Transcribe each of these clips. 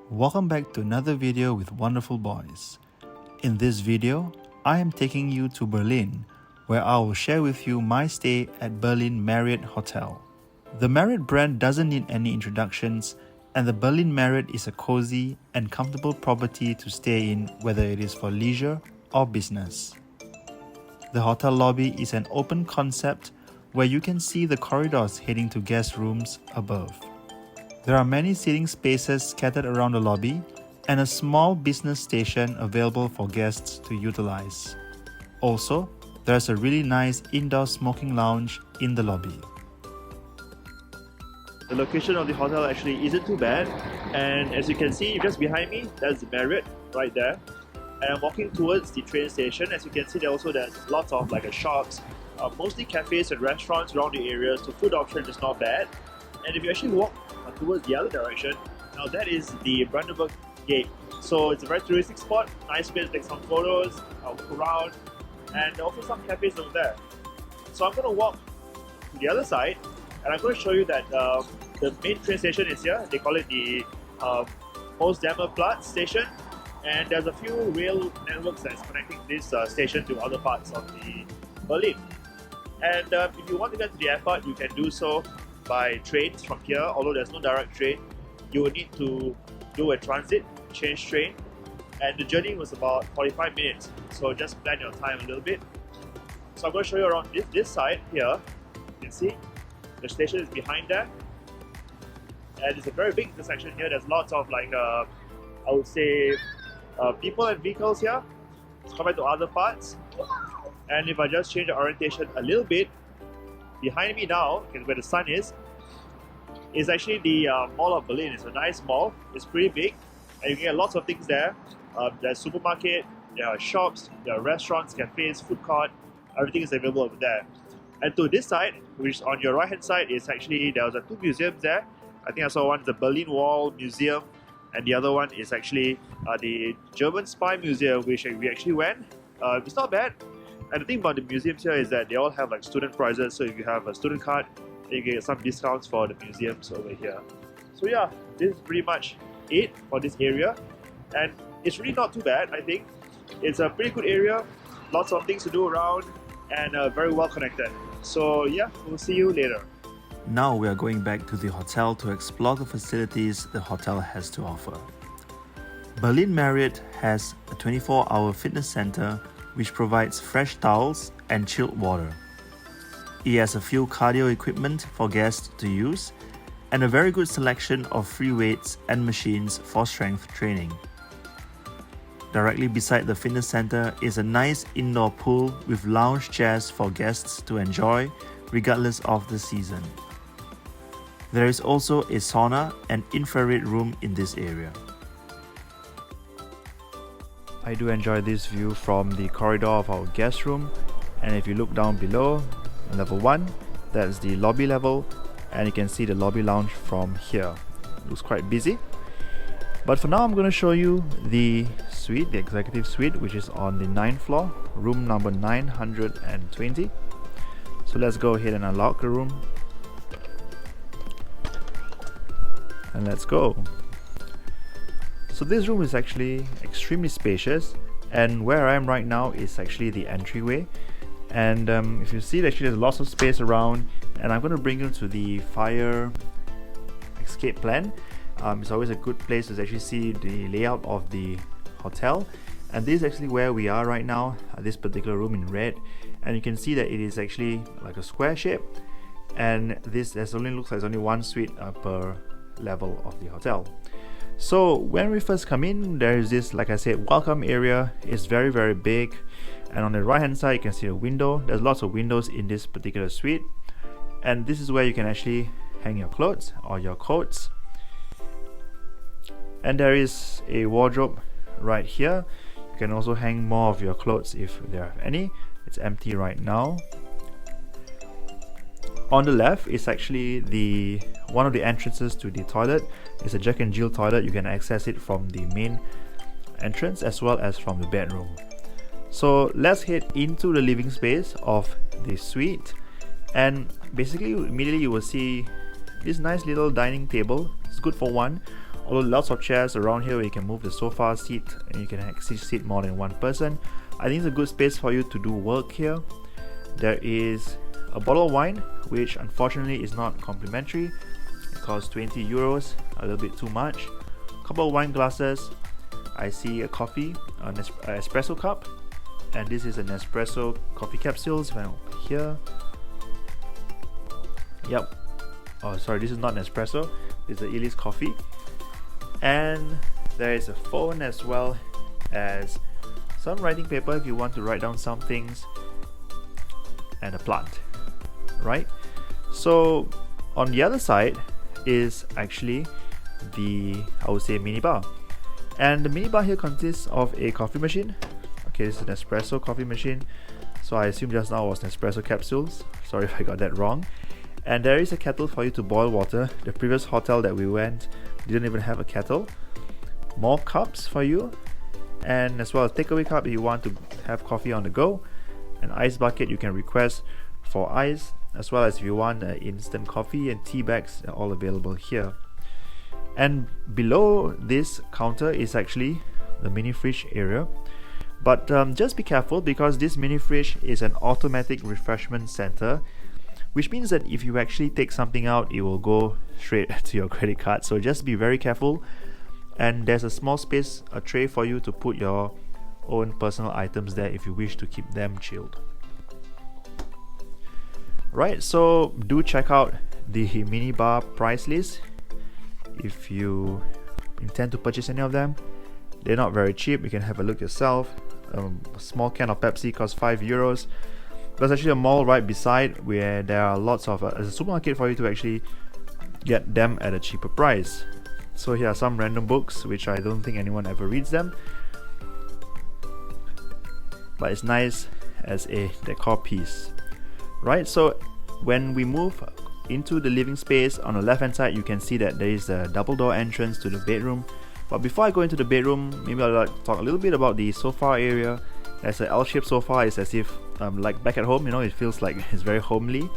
Welcome back to another video with wonderful boys. In this video, I am taking you to Berlin, where I will share with you my stay at Berlin Marriott Hotel. The Marriott brand doesn't need any introductions, and the Berlin Marriott is a cozy and comfortable property to stay in, whether it is for leisure or business. The hotel lobby is an open concept where you can see the corridors heading to guest rooms above. There are many seating spaces scattered around the lobby and a small business station available for guests to utilize. Also, there's a really nice indoor smoking lounge in the lobby. The location of the hotel actually isn't too bad, and as you can see just behind me, that's the Marriott right there. And I'm walking towards the train station. As you can see, there's lots of shops, mostly cafes and restaurants around the area, so food option is not bad. And if you actually walk towards the other direction, now that is the Brandenburg Gate. So it's a very touristic spot, nice place to take some photos, look around, and also some cafes over there. So I'm going to walk to the other side, and I'm going to show you that the main train station is here. They call it the Potsdamer Platz station, and there's a few rail networks that's connecting this station to other parts of the Berlin. And if you want to get to the airport, you can do so by trains from here. Although there's no direct train, you will need to do a transit, change train, and the journey was about 45 minutes, so just plan your time a little bit. So I'm going to show you around this side here. You can see the station is behind there, and it's a very big intersection here. There's lots of I would say people and vehicles here compared to other parts. And if I just change the orientation a little bit, behind me now, where the sun is actually the Mall of Berlin. It's a nice mall. It's pretty big, and you can get lots of things there. There's supermarket, there are shops, there are restaurants, cafes, food court. Everything is available over there. And to this side, which on your right hand side, is actually there's two museums there. I think I saw one, the Berlin Wall Museum, and the other one is actually the German Spy Museum, which we actually went. It's not bad. And the thing about the museums here is that they all have student prizes. So if you have a student card, then you can get some discounts for the museums over here. So yeah, this is pretty much it for this area, and it's really not too bad. I think it's a pretty good area, lots of things to do around, and very well connected. So yeah, we'll see you later. Now we are going back to the hotel to explore the facilities the hotel has to offer. Berlin Marriott has a 24-hour fitness center which provides fresh towels and chilled water. It has a few cardio equipment for guests to use, and a very good selection of free weights and machines for strength training. Directly beside the fitness center is a nice indoor pool with lounge chairs for guests to enjoy regardless of the season. There is also a sauna and infrared room in this area. I do enjoy this view from the corridor of our guest room, and if you look down below, level 1, that's the lobby level, and you can see the lobby lounge from here. It looks quite busy. But for now, I'm going to show you the suite, the executive suite, which is on the 9th floor, room number 920. So let's go ahead and unlock the room. And let's go. So this room is actually extremely spacious, and where I am right now is actually the entryway. And if you see, actually there's lots of space around, and I'm going to bring you to the fire escape plan. It's always a good place to actually see the layout of the hotel, and this is actually where we are right now, this particular room in red. And you can see that it is actually like a square shape, and this only looks like there's only one suite per level of the hotel. So when we first come in, there is this, like I said, welcome area. It's very, very big, and on the right hand side you can see a window. There's lots of windows in this particular suite, and this is where you can actually hang your clothes or your coats. And there is a wardrobe right here. You can also hang more of your clothes if there are any. It's empty right now. On the left is actually one of the entrances to the toilet. It's a Jack and Jill toilet. You can access it from the main entrance as well as from the bedroom. So let's head into the living space of the suite, and basically immediately you will see this nice little dining table. It's good for one, lots of chairs around here where you can move the sofa seat and you can actually sit more than one person. I think it's a good space for you to do work here. There is a bottle of wine, which unfortunately is not complimentary. It costs 20 euros, a little bit too much. A couple of wine glasses. I see a coffee, an espresso cup, and this is an espresso coffee capsules here. Yep. Oh, sorry, this is not an espresso. It's the Elise coffee. And there is a phone as well as some writing paper if you want to write down some things, and a plant, right? So on the other side is actually the, I would say, minibar. And the minibar here consists of a coffee machine. Okay, this is an espresso coffee machine. So I assume just now was an espresso capsules. Sorry if I got that wrong. And there is a kettle for you to boil water. The previous hotel that we went didn't even have a kettle. More cups for you, and as well as takeaway cup if you want to have coffee on the go. An ice bucket you can request for ice, as well as if you want instant coffee, and tea bags are all available here. And below this counter is actually the mini fridge area. But just be careful, because this mini fridge is an automatic refreshment center, which means that if you actually take something out, it will go straight to your credit card. So just be very careful. And there's a small space, a tray for you to put your own personal items there if you wish to keep them chilled. Right, so do check out the minibar price list if you intend to purchase any of them. They're not very cheap, you can have a look yourself. A small can of Pepsi costs 5 euros. There's actually a mall right beside where there are lots of a supermarket for you to actually get them at a cheaper price. So here are some random books, which I don't think anyone ever reads them, but it's nice as a decor piece, right? So when we move into the living space, on the left hand side you can see that there is a double door entrance to the bedroom. But before I go into the bedroom, maybe I'd like to talk a little bit about the sofa area. There's an L-shaped sofa. It's as if like back at home, you know, it feels like it's very homely.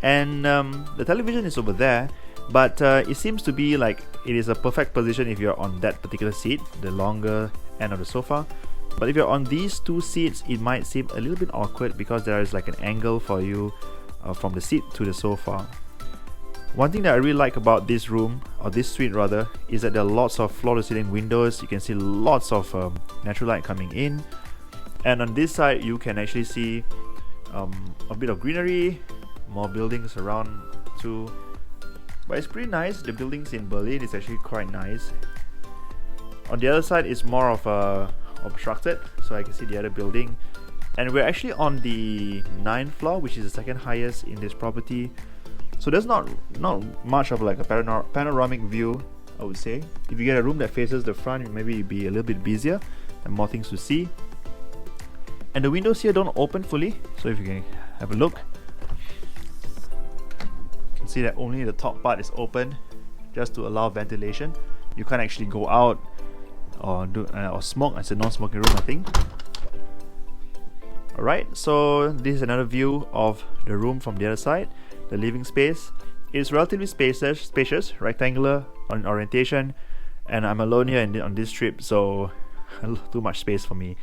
And the television is over there, but it seems to be like it is a perfect position if you're on that particular seat, the longer end of the sofa. But if you're on these two seats, it might seem a little bit awkward because there is like an angle for you from the seat to the sofa. One thing that I really like about this room, or this suite rather, is that there are lots of floor-to-ceiling windows. You can see lots of natural light coming in. And on this side, you can actually see a bit of greenery, more buildings around too. But it's pretty nice. The buildings in Berlin is actually quite nice. On the other side is more of obstructed, so I can see the other building. And we're actually on the 9th floor, which is the second highest in this property. So there's not much of like a panoramic view, I would say. If you get a room that faces the front, maybe it'd be a little bit busier and more things to see. And the windows here don't open fully, so if you can have a look, you can see that only the top part is open, just to allow ventilation. You can't actually go out or do or smoke. It's a non-smoking room, I think. Alright, so this is another view of the room from the other side. The living space is relatively spacious, rectangular on orientation, and I'm alone here on this trip, so too much space for me.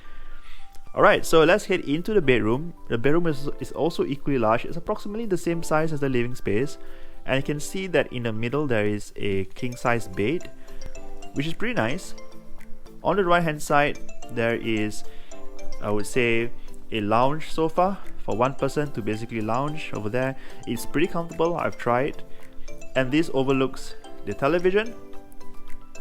Alright, so let's head into the bedroom. The bedroom is also equally large. It's approximately the same size as the living space, and you can see that in the middle there is a king-size bed, which is pretty nice. On the right hand side there is, I would say, a lounge sofa for one person to basically lounge over there. It's pretty comfortable, I've tried. And this overlooks the television,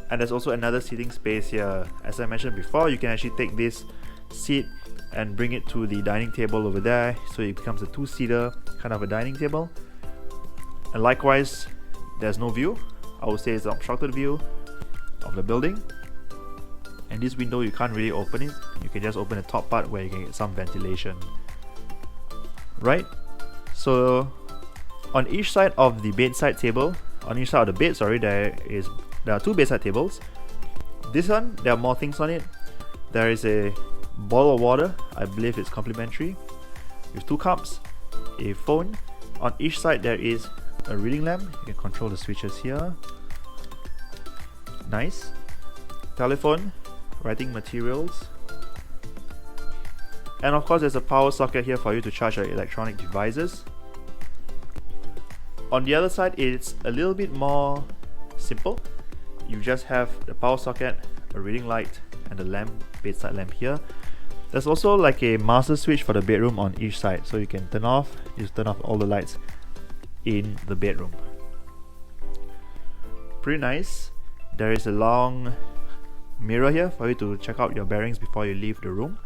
and there's also another seating space here. As I mentioned before, you can actually take this seat and bring it to the dining table over there, so it becomes a two-seater kind of a dining table. And likewise, there's no view. I would say it's an obstructed view of the building. And this window, you can't really open it. You can just open the top part where you can get some ventilation. Right? So on each side of the bedside table, on each side of the bed, sorry, there are two bedside tables. This one, there are more things on it. There is a bowl of water, I believe it's complimentary, with 2 cups, a phone. On each side there is a reading lamp. You can control the switches here. Nice. Telephone, writing materials. And of course there's a power socket here for you to charge your electronic devices. On the other side it's a little bit more simple. You just have the power socket, a reading light, and the lamp, bedside lamp here. There's also like a master switch for the bedroom on each side, so you can turn off all the lights in the bedroom. Pretty nice. There is a long mirror here for you to check out your bearings before you leave the room.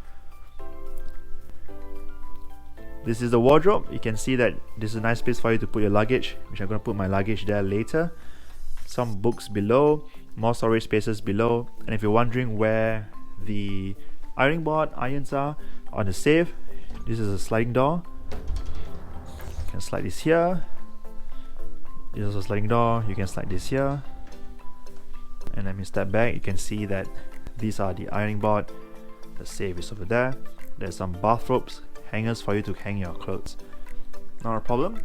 This is the wardrobe. You can see that this is a nice space for you to put your luggage, which I'm going to put my luggage there later. Some books below, more storage spaces below, and if you're wondering where the ironing board irons are on the safe, this is a sliding door. You can slide this here. This is also a sliding door. You can slide this here. And let me step back. You can see that these are the ironing board. The safe is over there. There's some bathrobes, hangers for you to hang your clothes. Not a problem.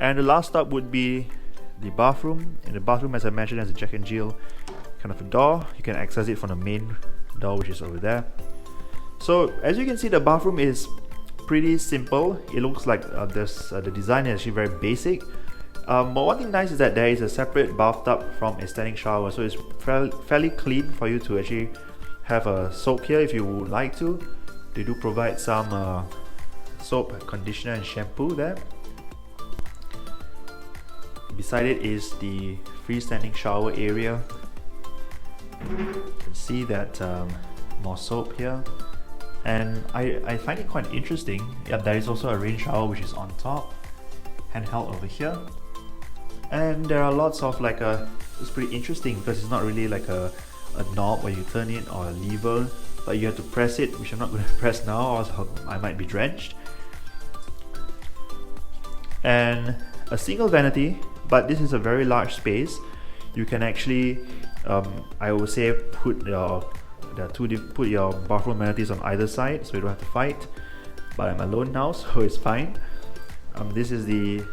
And the last stop would be the bathroom. In the bathroom, as I mentioned, there's a Jack and Jill kind of a door. You can access it from the main door, which is over there. So as you can see, the bathroom is pretty simple. It looks like the design is actually very basic. But one thing nice is that there is a separate bathtub from a standing shower, so it's fairly clean for you to actually have a soak here if you would like to. They do provide some soap, conditioner, and shampoo there. Beside it is the freestanding shower area. You can see that more soap here, and I find it quite interesting. Yeah, there is also a rain shower which is on top, handheld over here, and there are lots of it's pretty interesting because it's not really like a knob where you turn it or a lever, but you have to press it, which I'm not going to press now, or else I might be drenched. And a single vanity, but this is a very large space. You can actually, I would say, put your bathroom amenities on either side, so you don't have to fight. But I'm alone now, so it's fine. This is the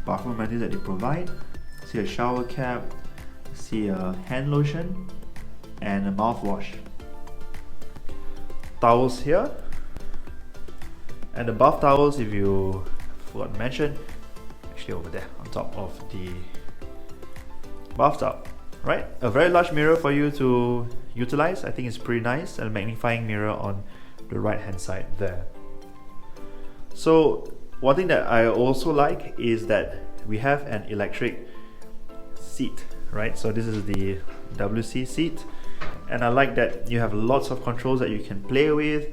bathroom amenities that they provide. See a shower cap, see a hand lotion, and a mouthwash. Towels here, and the bath towels, if you forgot to mention, actually over there on top of the bathtub. Right, a very large mirror for you to utilize. I think it's pretty nice, and a magnifying mirror on the right hand side there. So one thing that I also like is that we have an electric seat, right? So this is the WC seat, and I like that you have lots of controls that you can play with.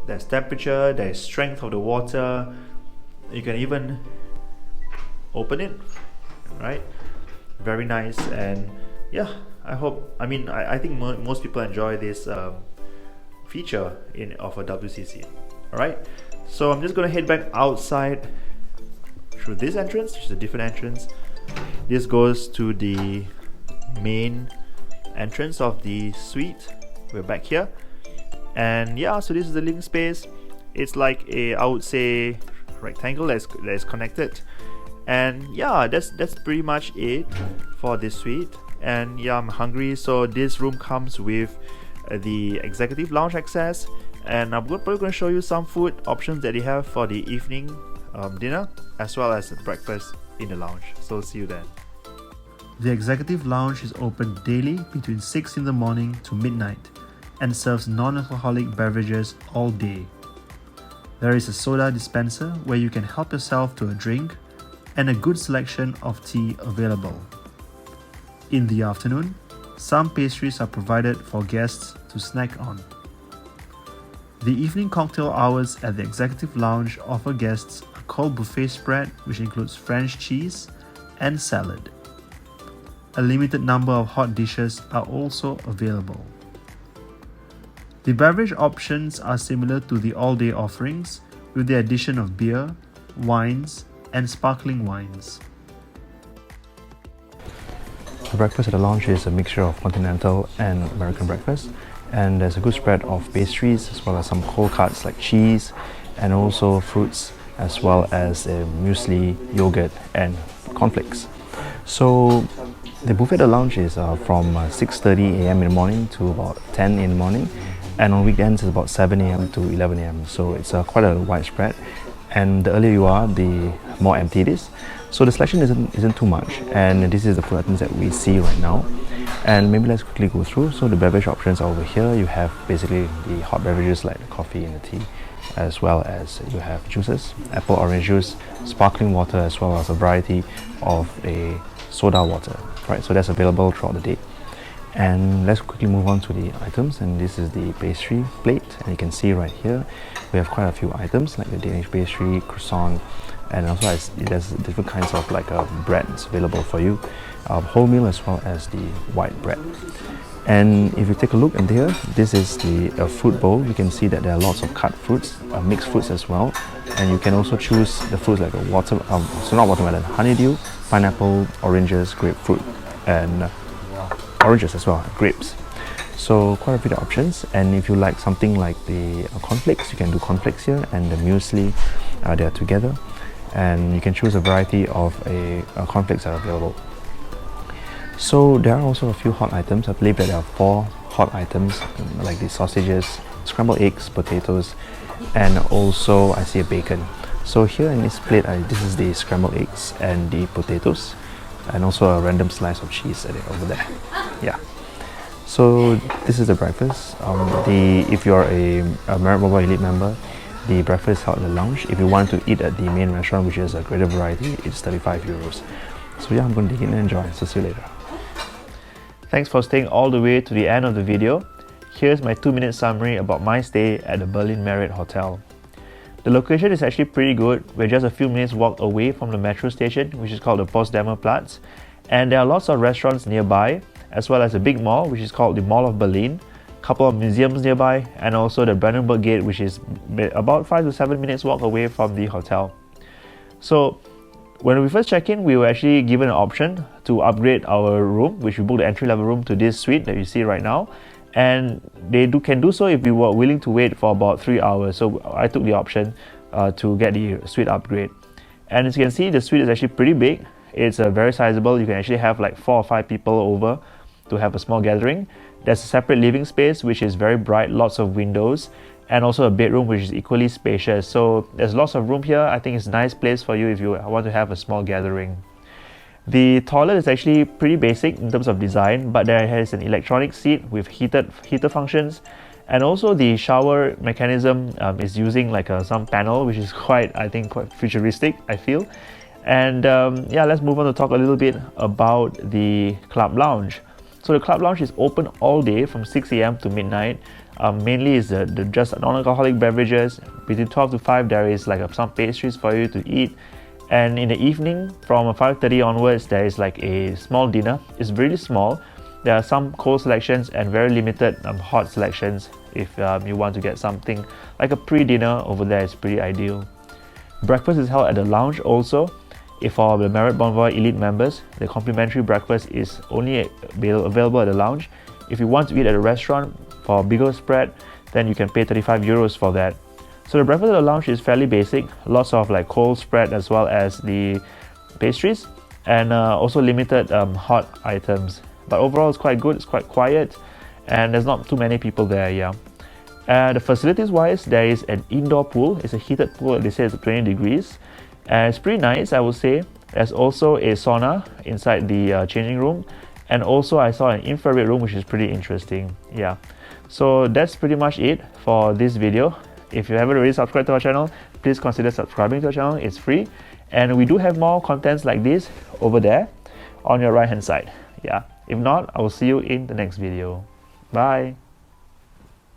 There's temperature, there's strength of the water. You can even open it, right? Very nice. And yeah, I think most people enjoy this feature of a WC seat. Alright, so I'm just gonna head back outside through this entrance, which is a different entrance. This goes to the main entrance of the suite. We're back here, and yeah, so this is the living space. It's like I would say, rectangle that is connected. And yeah, that's pretty much it for this suite. And yeah, I'm hungry, so this room comes with the executive lounge access, and I'm probably going to show you some food options that they have for the evening dinner, as well as breakfast in the lounge. So see you then. The executive lounge is open daily between 6 in the morning to midnight and serves non-alcoholic beverages all day. There is a soda dispenser where you can help yourself to a drink, and a good selection of tea available. In the afternoon, some pastries are provided for guests to snack on. The evening cocktail hours at the executive lounge offer guests a cold buffet spread which includes French cheese and salad. A limited number of hot dishes are also available. The beverage options are similar to the all-day offerings, with the addition of beer, wines, and sparkling wines. The breakfast at the lounge is a mixture of continental and American breakfast, and there's a good spread of pastries as well as some cold cuts like cheese, and also fruits, as well as muesli, yogurt, and cornflakes. So the buffet at the lounge is from 6:30 a.m. in the morning to about 10 in the morning, and on weekends it's about 7 a.m. to 11 a.m. So it's quite a wide spread, and the earlier you are, the more empty it is. So the selection isn't too much, and this is the food items that we see right now. And maybe let's quickly go through. So the beverage options are over here. You have basically the hot beverages like the coffee and the tea, as well as you have juices, apple orange juice, sparkling water, as well as a variety of a soda water, right? So that's available throughout the day. And let's quickly move on to the items, and this is the pastry plate, and you can see right here we have quite a few items like the Danish pastry, croissant, and also there's different kinds of like breads available for you, wholemeal as well as the white bread. And if you take a look in here, this is the fruit bowl. You can see that there are lots of cut fruits, mixed fruits as well, and you can also choose the fruits like not watermelon, honeydew, pineapple, oranges, grapefruit, and oranges as well, grapes. So quite a few options. And if you like something like the cornflakes, you can do cornflakes here, and the muesli, they are together, and you can choose a variety of cornflakes that are available. So there are also a few hot items. I believe that there are 4 hot items, like the sausages, scrambled eggs, potatoes, and also I see a bacon. So here in this plate, this is the scrambled eggs and the potatoes, and also a random slice of cheese over there. Yeah. So this is the breakfast. If you're a Marriott Mobile Elite member, the breakfast is held at the lounge. If you want to eat at the main restaurant, which is a greater variety, it's 35 euros. So yeah, I'm going to dig in and enjoy. So see you later. Thanks for staying all the way to the end of the video. Here's my 2-minute summary about my stay at the Berlin Marriott Hotel. The location is actually pretty good. We're just a few minutes walk away from the metro station, which is called the Potsdamer Platz, and there are lots of restaurants nearby, as well as a big mall, which is called the Mall of Berlin, a couple of museums nearby, and also the Brandenburg Gate, which is about 5 to 7 minutes walk away from the hotel. So when we first checked in, we were actually given an option to upgrade our room, which we booked the entry-level room to this suite that you see right now, and they can do so if we were willing to wait for about 3 hours. So I took the option to get the suite upgrade. And as you can see, the suite is actually pretty big. It's very sizable. You can actually have like 4 or 5 people over to have a small gathering. There's a separate living space which is very bright, lots of windows, and also a bedroom which is equally spacious. So there's lots of room here. I think it's a nice place for you if you want to have a small gathering. The toilet is actually pretty basic in terms of design, but there has an electronic seat with heater functions, and also the shower mechanism is using like some panel, which is quite futuristic, I feel. And yeah, let's move on to talk a little bit about the club lounge. So the club lounge is open all day from 6 a.m. to midnight. Mainly is just non-alcoholic beverages. Between 12 to 5 there is like some pastries for you to eat, and in the evening from 5:30 onwards there is like a small dinner. It's really small. There are some cold selections and very limited hot selections. If you want to get something like a pre-dinner over there, it's pretty ideal. Breakfast is held at the lounge also. If for the Marriott Bonvoy Elite members, the complimentary breakfast is only available at the lounge. If you want to eat at a restaurant for a bigger spread, then you can pay 35 euros for that. So the breakfast at the lounge is fairly basic, lots of like cold spread as well as the pastries, and also limited hot items. But overall it's quite good, it's quite quiet, and there's not too many people there, yeah. The facilities wise, there is an indoor pool. It's a heated pool, they say it's 20 degrees. And it's pretty nice, I would say. There's also a sauna inside the changing room, and also I saw an infrared room, which is pretty interesting. Yeah, so that's pretty much it for this video. If you haven't already subscribed to our channel, please consider subscribing to our channel. It's free, and we do have more contents like this over there on your right hand side. Yeah, if not, I will see you in the next video. Bye.